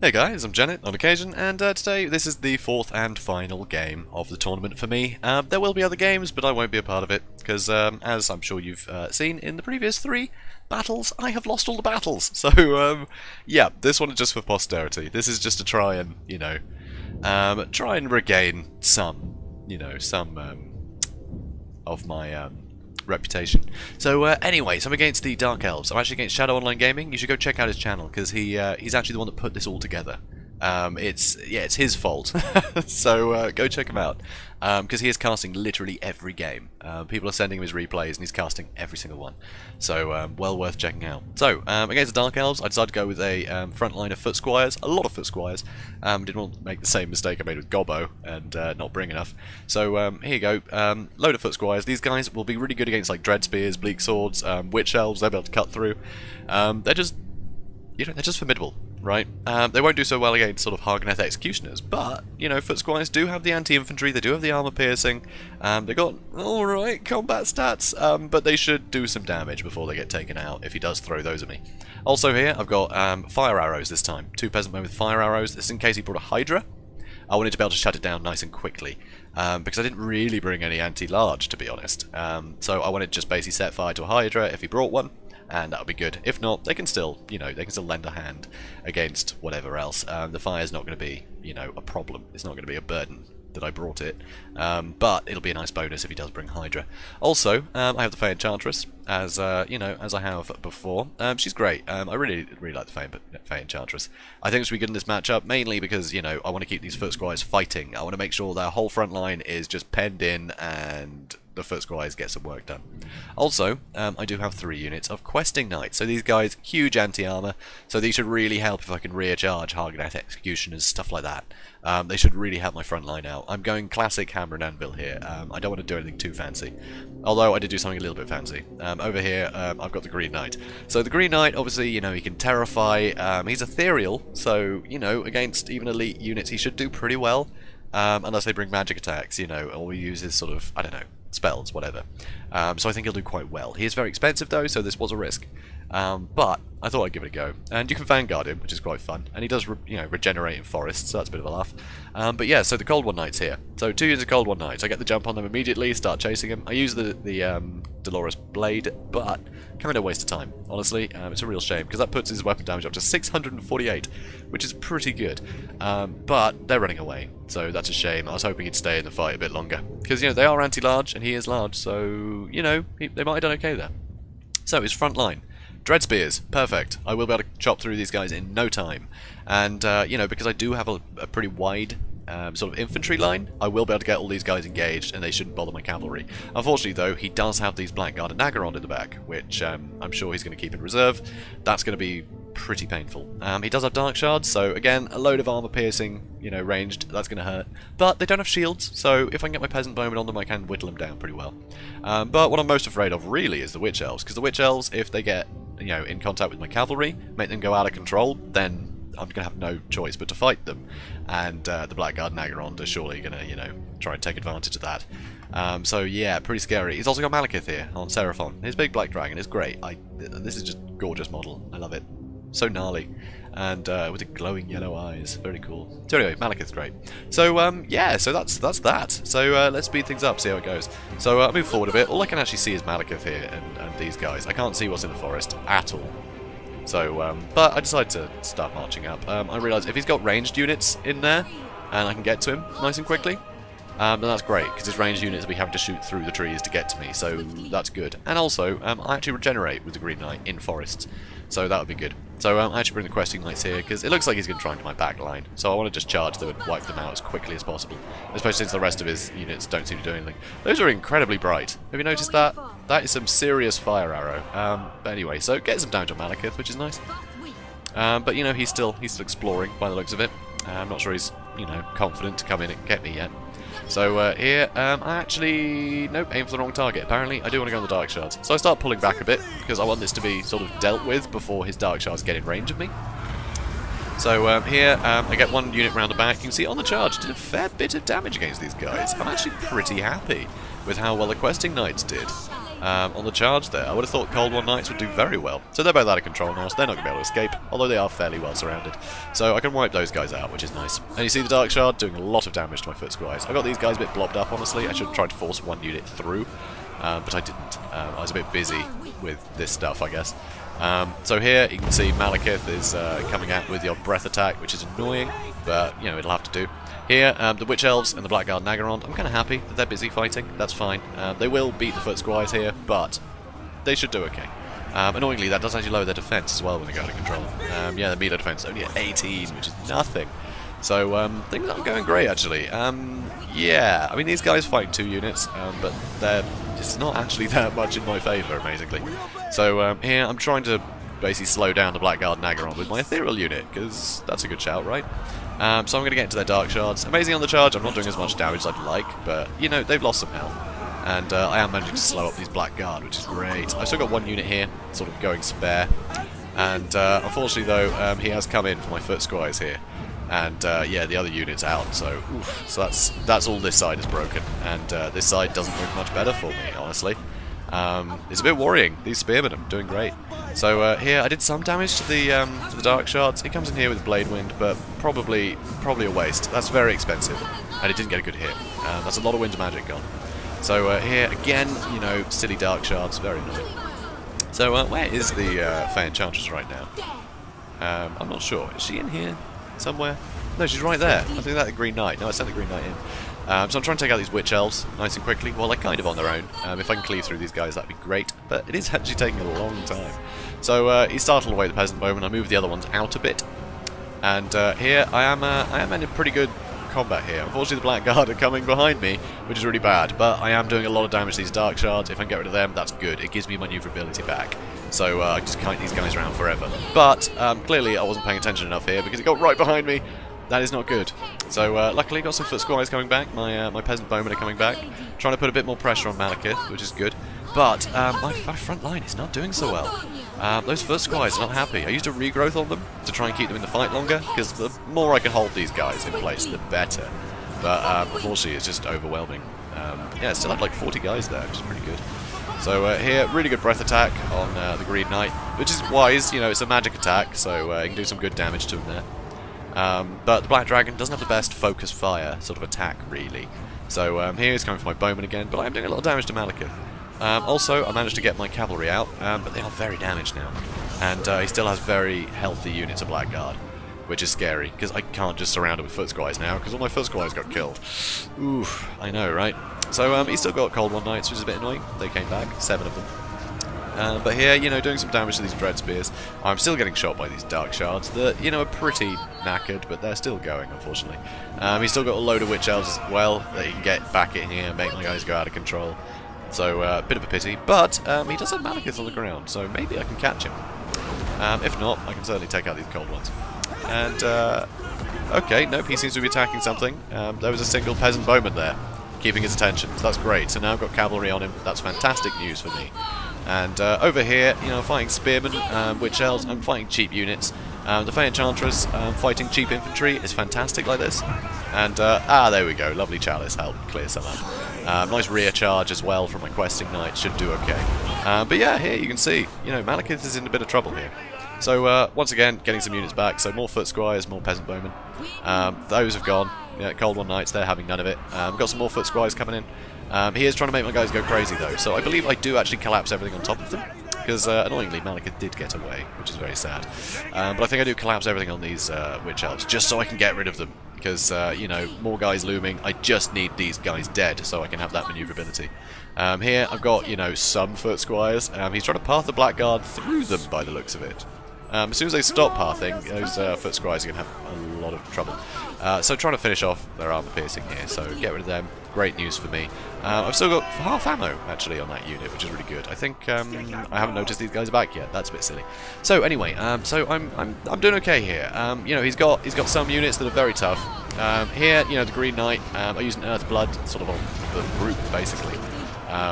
Hey guys, I'm JanetOnOccasion, and today this is the fourth and final game of the tournament for me. There will be other games, but I won't be a part of it, because as I'm sure you've seen in the previous three battles, I have lost all the battles. So, yeah, this one is just for posterity. This is just to try and, try and regain some, of my reputation. So anyways, I'm against the Dark Elves. I'm actually against Shadow Online Gaming. You should go check out his channel because he's actually the one that put this all together. It's his fault. So go check him out because he is casting literally every game. People are sending him his replays and he's casting every single one. So well worth checking out. So against the Dark Elves, I decided to go with a front line of Foot Squires, a lot of Foot Squires. Didn't want to make the same mistake I made with Gobbo and not bring enough. So here you go, load of Foot Squires. These guys will be really good against like Dread Spears, Bleak Swords, Witch Elves. They'll be able to cut through. They're just, they're just formidable. Right? They won't do so well against sort of Hargoneth Executioners, but, Foot Squires do have the anti-infantry, they do have the armor piercing, they've got alright combat stats, but they should do some damage before they get taken out if he does throw those at me. Also here, I've got fire arrows this time. 2 peasant men with fire arrows. This is in case he brought a Hydra. I wanted to be able to shut it down nice and quickly, because I didn't really bring any anti-large, to be honest. So I wanted to just basically set fire to a Hydra if he brought one, and that would be good. If not, they can still, they can still lend a hand against whatever else. The fire's not going to be, a problem. It's not going to be a burden that I brought it, but it'll be a nice bonus if he does bring Hydra. Also, I have the Fey Enchantress, as as I have before. She's great. I really like the Fey Enchantress. I think she'll be good in this matchup, mainly because, I want to keep these Foot Squires fighting. I want to make sure their whole front line is just penned in and the Foot Squires get some work done. Also, I do have 3 units of Questing Knights. So these guys, huge anti-armor, so these should really help if I can rear-charge Hargoneth Executioners, stuff like that. They should really help my front line out. I'm going classic hammer and anvil here. I don't want to do anything too fancy. Although I did do something a little bit fancy. Over here, I've got the Green Knight. So the Green Knight, obviously, he can terrify. He's ethereal, so, against even elite units, he should do pretty well. Unless they bring magic attacks, or he uses sort of, I don't know, spells, whatever. So I think he'll do quite well. He is very expensive though, so this was a risk. But I thought I'd give it a go. And you can Vanguard him, which is quite fun. And he does, regenerate in forests, so that's a bit of a laugh. But yeah, so the Cold One Knights here. So 2 units of Cold One Knights. I get the jump on them immediately, start chasing them. I use the Dolores Blade, but kind of waste of time, honestly. It's a real shame, because that puts his weapon damage up to 648, which is pretty good. But they're running away, so that's a shame. I was hoping he'd stay in the fight a bit longer. Because, they are anti-large, and he is large, so, they might have done okay there. So, his front line. Dread Spears, perfect. I will be able to chop through these guys in no time. And, because I do have a pretty wide sort of infantry line, I will be able to get all these guys engaged and they shouldn't bother my cavalry. Unfortunately though, he does have these Blackguard and Nagaron in the back, which I'm sure he's going to keep in reserve. That's going to be pretty painful. He does have Dark Shards, so again, a load of armor piercing, ranged, that's going to hurt. But they don't have shields, so if I can get my Peasant Bowmen on them, I can whittle them down pretty well. But what I'm most afraid of really is the Witch Elves, because the Witch Elves, if they get, in contact with my cavalry, make them go out of control, then I'm going to have no choice but to fight them. And the Blackguard and Nagaron are surely going to, try and take advantage of that. So yeah, pretty scary. He's also got Malekith here on Seraphon. His big black dragon is great. This is just a gorgeous model. I love it. So gnarly. And with the glowing yellow eyes. Very cool. So anyway, Malekith's great. So yeah, so that's that. So let's speed things up, see how it goes. So I'll move forward a bit. All I can actually see is Malekith here and these guys. I can't see what's in the forest at all. So, but I decided to start marching up. I realised if he's got ranged units in there, and I can get to him nice and quickly, then that's great, because his ranged units will be having to shoot through the trees to get to me, so that's good. And also, I actually regenerate with the Green Knight in forests, so that would be good. So I actually bring the Questing Knights here, because it looks like he's going to try into my back line, so I want to just charge them and wipe them out as quickly as possible, especially since the rest of his units don't seem to do anything. Those are incredibly bright. Have you noticed that? That is some serious fire arrow. But anyway, so get some damage on Malekith, which is nice. But he's still exploring by the looks of it. I'm not sure he's confident to come in and get me yet. So here, I actually aim for the wrong target. Apparently, I do want to go on the Dark Shards. So I start pulling back a bit because I want this to be sort of dealt with before his Dark Shards get in range of me. So here, I get 1 unit round the back. You can see on the charge, did a fair bit of damage against these guys. I'm actually pretty happy with how well the Questing Knights did. on the charge there. I would have thought Cold War Knights would do very well. So they're both out of control now, so they're not going to be able to escape, although they are fairly well surrounded. So I can wipe those guys out, which is nice. And you see the Dark Shard doing a lot of damage to my foot squires. I got these guys a bit blobbed up, honestly. I should have tried to force one unit through, but I didn't. I was a bit busy with this stuff, I guess. So here you can see Malekith is coming out with your breath attack, which is annoying, but you know, it'll have to do. Here, the Witch Elves and the Blackguard Nagarond, I'm kind of happy that they're busy fighting. That's fine. They will beat the foot squires here, but they should do okay. Annoyingly, that does actually lower their defense as well when they go out of control. Yeah, the melee defense only at 18, which is nothing. So things aren't going great, actually. Yeah, I mean, these guys fight 2 units, but they're just not actually that much in my favour, amazingly. So here, I'm trying to basically slow down the Blackguard Nagarond with my Ethereal unit, because that's a good shout, right? So I'm going to get into their Dark Shards. Amazing on the charge, I'm not doing as much damage as I'd like, but, you know, they've lost some health. And I am managing to slow up these Blackguard, which is great. I've still got 1 unit here, sort of going spare. And unfortunately, though, he has come in for my foot squires here. And yeah, the other unit's out, so oof. So that's all this side is broken. And this side doesn't look much better for me, honestly. It's a bit worrying. These spearmen are doing great. So here I did some damage to the Dark Shards. He comes in here with Blade Wind, but probably a waste. That's very expensive, and it didn't get a good hit. That's a lot of Wind Magic gone. So here again, you know, silly Dark Shards, very annoying. So where is the Fey Enchantress right now? I'm not sure. Is she in here somewhere? No, she's right there. I think that's the Green Knight. No, I sent the Green Knight in. So I'm trying to take out these Witch Elves nice and quickly. Well, they're kind of on their own. If I can cleave through these guys, that'd be great. But it is actually taking a long time. So he startled away the Peasant Bowman. I moved the other ones out a bit. And here I am in pretty good combat here. Unfortunately, the Blackguard are coming behind me, which is really bad. But I am doing a lot of damage to these Dark Shards. If I can get rid of them, that's good. It gives me maneuverability back. So I just kite these guys around forever. But clearly I wasn't paying attention enough here because it got right behind me. That is not good. So luckily got some foot squires coming back. My peasant bowmen are coming back, trying to put a bit more pressure on Malekith, which is good. But my front line is not doing so well. Those foot squires are not happy. I used a regrowth on them to try and keep them in the fight longer, because the more I can hold these guys in place, the better. But unfortunately, it's just overwhelming. Yeah, still have like 40 guys there, which is pretty good. So here, really good breath attack on the Green Knight, which is wise. You know, it's a magic attack, so you can do some good damage to him there. But the Black Dragon doesn't have the best focus fire sort of attack, really. So here he's coming for my bowman again, but I am doing a lot of damage to Malekith. Also, I managed to get my cavalry out, but they are very damaged now. And he still has very healthy units of Blackguard, which is scary, because I can't just surround him with foot squires now, because all my foot squires got killed. Oof, I know, right? So he's still got Cold War Knights, which is a bit annoying. They came back, 7 of them. But here, you know, doing some damage to these Dread Spears. I'm still getting shot by these Dark Shards that, you know, are pretty knackered, but they're still going, unfortunately. He's still got a load of Witch Elves as well that he can get back in here and make my guys go out of control. So, a bit of a pity. But he does have Malekith on the ground, so maybe I can catch him. If not, I can certainly take out these cold ones. And, okay, nope, he seems to be attacking something. There was a single Peasant Bowman there, keeping his attention, so that's great. So now I've got cavalry on him. That's fantastic news for me. And over here, you know, fighting spearmen, Witch Elves, I'm fighting cheap units. The Fey Enchantress fighting cheap infantry is fantastic like this. And, there we go, lovely Chalice helped clear some up. Nice rear charge as well from my questing knight, should do okay. But yeah, here you can see, you know, Malekith is in a bit of trouble here. So, once again, getting some units back, so more foot squires, more peasant bowmen. Those have gone. Yeah, Cold War Knights, they're having none of it. We've got some more foot squires coming in. He is trying to make my guys go crazy though, so I believe I do actually collapse everything on top of them, because annoyingly Malekith did get away, which is very sad. But I think I do collapse everything on these Witch Elves, just so I can get rid of them, because, you know, more guys looming, I just need these guys dead so I can have that maneuverability. Here I've got, you know, some foot squires. He's trying to path the Blackguard through them by the looks of it. As soon as they stop pathing, those foot squires are going to have a lot of trouble. So trying to finish off their armor piercing here, so get rid of them. Great news for me. I've still got half ammo actually on that unit, which is really good. I think I haven't noticed these guys are back yet. That's a bit silly. So anyway, so I'm doing okay here. You know, he's got some units that are very tough. Here, you know, the Green Knight, I use an Earth Blood sort of on the group basically.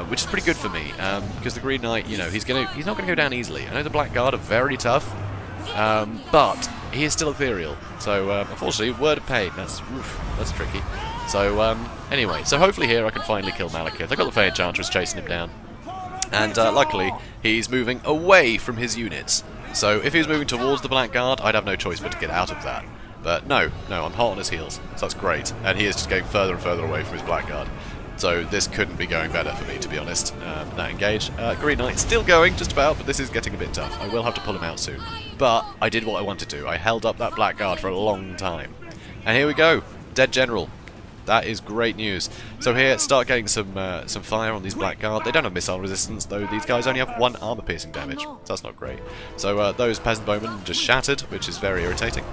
Which is pretty good for me, because the Green Knight, you know, he's not gonna go down easily. I know the Blackguard are very tough, but he is still ethereal. So unfortunately, word of pain. That's tricky. So anyway, so hopefully here I can finally kill Malekith. I got the Fey Enchantress chasing him down. And luckily, he's moving away from his units. So if he was moving towards the Blackguard, I'd have no choice but to get out of that. But no, I'm hot on his heels, so that's great. And he is just going further and further away from his Blackguard. So this couldn't be going better for me, to be honest. That engage. Green Knight still going, just about, but this is getting a bit tough. I will have to pull him out soon. But I did what I wanted to. I held up that Blackguard for a long time. And here we go. Dead General. That is great news. So here, start getting some fire on these Blackguard. They don't have missile resistance, though these guys only have 1 armor-piercing damage, so that's not great. So those Peasant Bowmen just shattered, which is very irritating.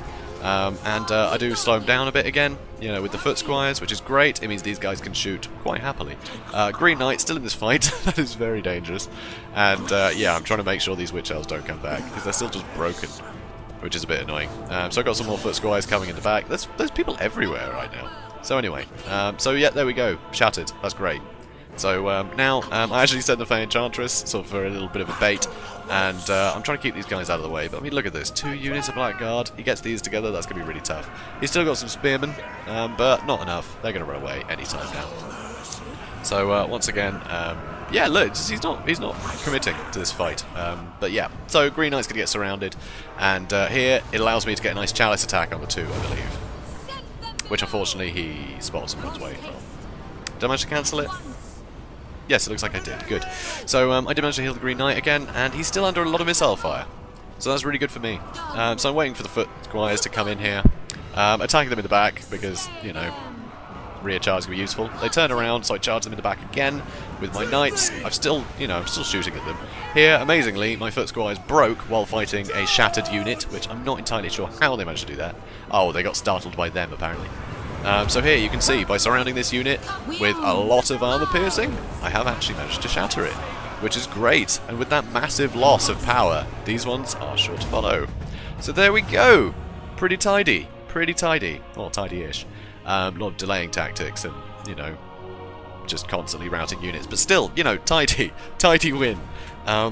I do slow them down a bit again, with the Foot Squires, which is great. It means these guys can shoot quite happily. Green Knight still in this fight. That is very dangerous. And yeah, I'm trying to make sure these Witch Elves don't come back, because they're still just broken, which is a bit annoying. So I've got some more Foot Squires coming in the back. There's people everywhere right now. So anyway, so yeah, there we go. Shattered. That's great. So now, I actually sent the Fey Enchantress, sort of for a little bit of a bait, and I'm trying to keep these guys out of the way. But I mean, look at this. 2 units of Blackguard. He gets these together, that's going to be really tough. He's still got some Spearmen, but not enough. They're going to run away anytime now. So once again, yeah, look, he's not committing to this fight. But yeah, so Green Knight's going to get surrounded, and here it allows me to get a nice Chalice attack on the 2, I believe. Which unfortunately he spots and runs away from. Did I manage to cancel it? Yes, it looks like I did. Good. So I did manage to heal the Green Knight again, and he's still under a lot of missile fire. So that's really good for me. So I'm waiting for the Foot Squires to come in here, attacking them in the back because, rear charge can be useful. They turn around, so I charge them in the back again with my Knights. I'm still shooting at them. Here, amazingly, my Foot Squires broke while fighting a shattered unit, which I'm not entirely sure how they managed to do that. Oh, they got startled by them, apparently. So here, you can see, by surrounding this unit with a lot of armor piercing, I have actually managed to shatter it, which is great. And with that massive loss of power, these ones are sure to follow. So there we go. Pretty tidy. Pretty tidy. Well, tidy-ish. A lot of delaying tactics and, just constantly routing units. But still, tidy. Tidy win.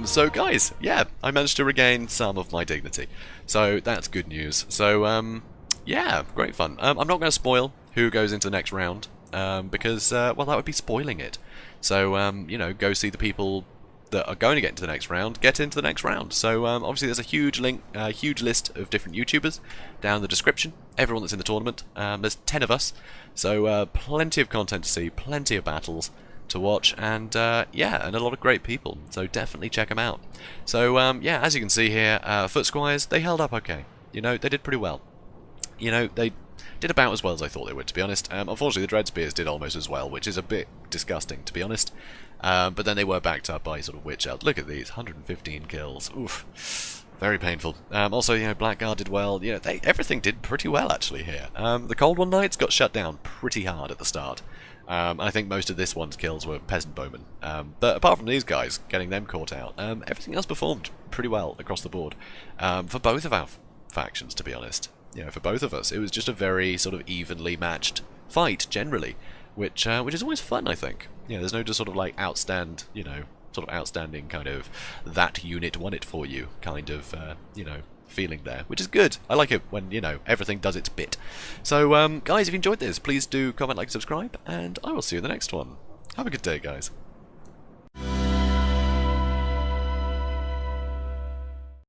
So guys, yeah, I managed to regain some of my dignity. So that's good news. So, yeah, great fun. I'm not going to spoil who goes into the next round, because, well, that would be spoiling it. So, go see the people that are going to get into the next round, get into the next round. So, obviously there's a huge link, huge list of different YouTubers down in the description. Everyone that's in the tournament. There's 10 of us. So, plenty of content to see, plenty of battles to watch, and yeah, and a lot of great people. So definitely check them out. So, yeah, as you can see here, Foot Squires, they held up okay. They did pretty well. They did about as well as I thought they would, to be honest. Unfortunately, the Dread Spears did almost as well, which is a bit disgusting, to be honest. But then they were backed up by sort of Witch Elves. Look at these, 115 kills. Oof, very painful. Also, Blackguard did well. Everything did pretty well, actually, here. The Cold One Knights got shut down pretty hard at the start. I think most of this one's kills were Peasant Bowmen. But apart from these guys, getting them caught out, everything else performed pretty well across the board. For both of our factions, to be honest. For both of us, it was just a very sort of evenly matched fight generally, which is always fun, I think. There's no just sort of like outstanding kind of that unit won it for you kind of feeling there, which is good. I like it when everything does its bit. So guys, if you enjoyed this, please do comment, like, subscribe, and I will see you in the next one. Have a good day, guys.